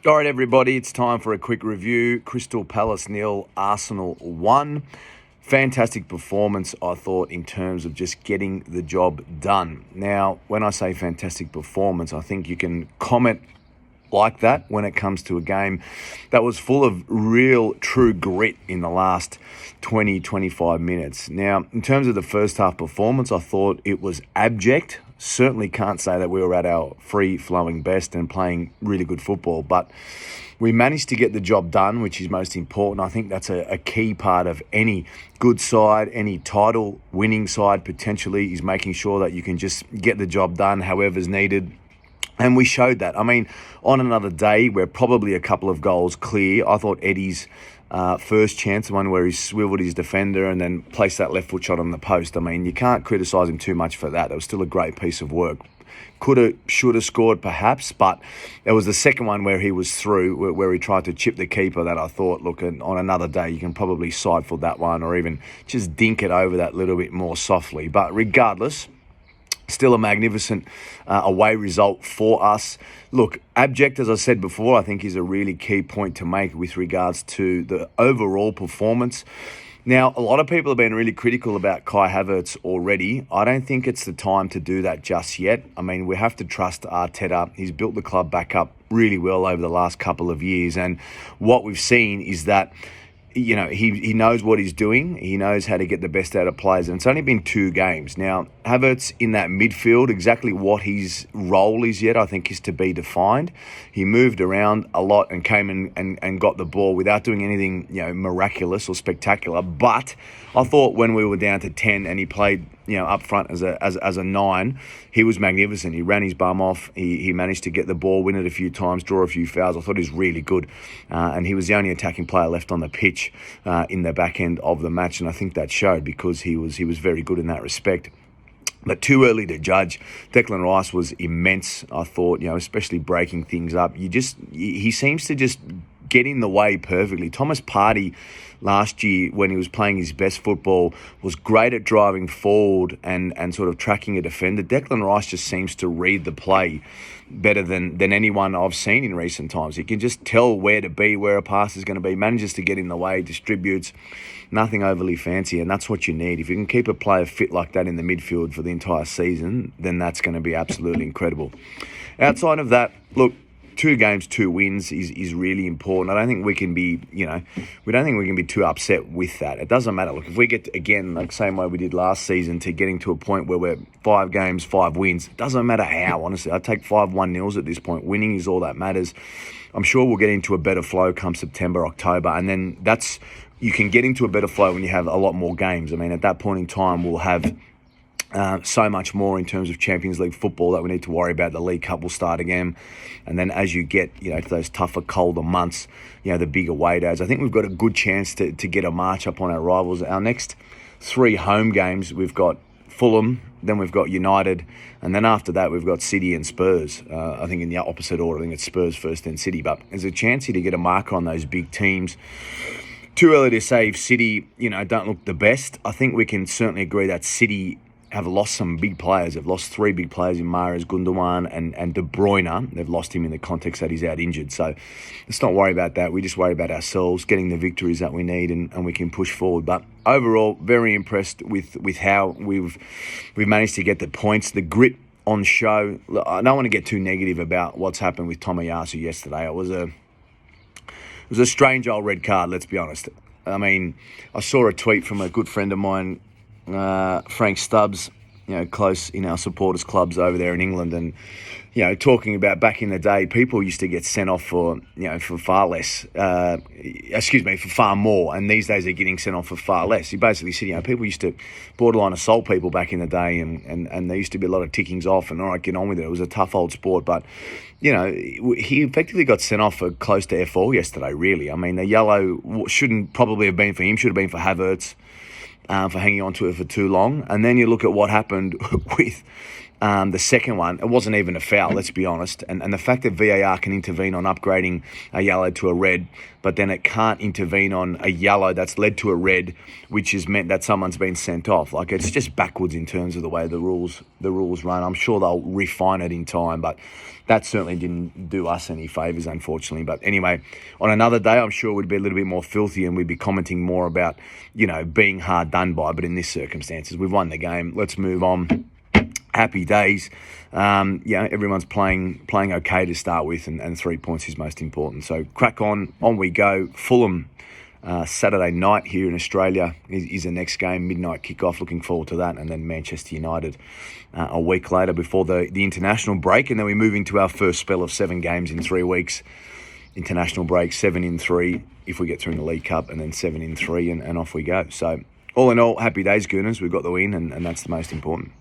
All right, everybody, it's time for a quick review. Crystal Palace 0, Arsenal 1. Fantastic performance, I thought, in terms of just getting the job done. Now, when I say fantastic performance, I think you can comment like that when it comes to a game that was full of real, true grit in the last 20, 25 minutes. Now, in terms of the first half performance, I thought it was abject. Certainly can't say that we were at our free-flowing best and playing really good football, but we managed to get the job done, which is most important. I think that's a key part of any good side, any title-winning side potentially, is making sure that you can just get the job done however's needed. And we showed that. I mean, on another day, we're probably a couple of goals clear. I thought Eddie's first chance, the one where he swiveled his defender and then placed that left foot shot on the post. I mean, you can't criticise him too much for that. It was still a great piece of work. Could have, should have scored perhaps, but it was the second one where he was through, where he tried to chip the keeper, that I thought, look, on another day, you can probably side foot that one or even just dink it over that little bit more softly. But regardless, still a magnificent away result for us. Look, abject, as I said before, I think is a really key point to make with regards to the overall performance. Now, a lot of people have been really critical about Kai Havertz already. I don't think it's the time to do that just yet. I mean, we have to trust Arteta. He's built the club back up really well over the last couple of years. And what we've seen is that he knows what he's doing. He knows how to get the best out of players. And it's only been 2 games. Now, Havertz in that midfield, exactly what his role is yet, I think, is to be defined. He moved around a lot and came and got the ball without doing anything, miraculous or spectacular. But I thought when we were down to 10 and he played, up front as a 9, he was magnificent. He ran his bum off. He managed to get the ball, win it a few times, draw a few fouls. I thought he was really good. And he was the only attacking player left on the pitch in the back end of the match. And I think that showed because he was very good in that respect. But too early to judge. Declan Rice was immense, I thought, especially breaking things up. He seems to just get in the way perfectly. Thomas Partey last year, when he was playing his best football, was great at driving forward and sort of tracking a defender. Declan Rice just seems to read the play better than anyone I've seen in recent times. He can just tell where to be, where a pass is going to be, manages to get in the way, distributes. Nothing overly fancy, and that's what you need. If you can keep a player fit like that in the midfield for the entire season, then that's going to be absolutely incredible. Outside of that, look, 2 games, 2 wins is really important. I don't think we can be, we don't think we can be too upset with that. It doesn't matter. Look, if we get, again, like same way we did last season, to getting to a point where we're 5 games, 5 wins, it doesn't matter how, honestly. I'd take 5 1-0s at this point. Winning is all that matters. I'm sure we'll get into a better flow come September, October, and then you can get into a better flow when you have a lot more games. I mean, at that point in time, we'll have so much more in terms of Champions League football that we need to worry about. The League Cup will start again. And then as you get, to those tougher, colder months, the bigger away days, I think we've got a good chance to get a march up on our rivals. Our next 3 home games, we've got Fulham, then we've got United, and then after that we've got City and Spurs. I think in the opposite order. I think it's Spurs first, then City. But there's a chance here to get a marker on those big teams. Too early to say if City, don't look the best. I think we can certainly agree that City have lost some big players. They've lost 3 big players in Mahrez, Gundogan and De Bruyne. They've lost him in the context that he's out injured. So let's not worry about that. We just worry about ourselves, getting the victories that we need, and we can push forward. But overall, very impressed with how we've managed to get the points, the grit on show. I don't want to get too negative about what's happened with Tomiyasu yesterday. It was a strange old red card, let's be honest. I mean, I saw a tweet from a good friend of mine, Frank Stubbs, close in our supporters clubs over there in England, and talking about back in the day, people used to get sent off for far less, for far more, and these days they're getting sent off for far less. He basically said, people used to borderline assault people back in the day, and there used to be a lot of tickings off, and all right, get on with it. It was a tough old sport, but he effectively got sent off for close to F4 yesterday, really. I mean, the yellow shouldn't probably have been for him, should have been for Havertz. For hanging on to it for too long. And then you look at what happened with The second one, it wasn't even a foul, let's be honest. And the fact that VAR can intervene on upgrading a yellow to a red, but then it can't intervene on a yellow that's led to a red, which has meant that someone's been sent off. Like, it's just backwards in terms of the way the rules run. I'm sure they'll refine it in time, but that certainly didn't do us any favours, unfortunately. But anyway, on another day, I'm sure we'd be a little bit more filthy and we'd be commenting more about, being hard done by. But in this circumstances, we've won the game. Let's move on. Happy days. Everyone's playing okay to start with, and 3 points is most important. So crack on we go. Fulham, Saturday night here in Australia is the next game, midnight kickoff. Looking forward to that. And then Manchester United a week later before the international break. And then we move into our first spell of 7 games in 3 weeks. International break, 7 in 3 if we get through in the League Cup, and then 7 in 3 and off we go. So all in all, happy days, Gooners. We've got the win, and that's the most important.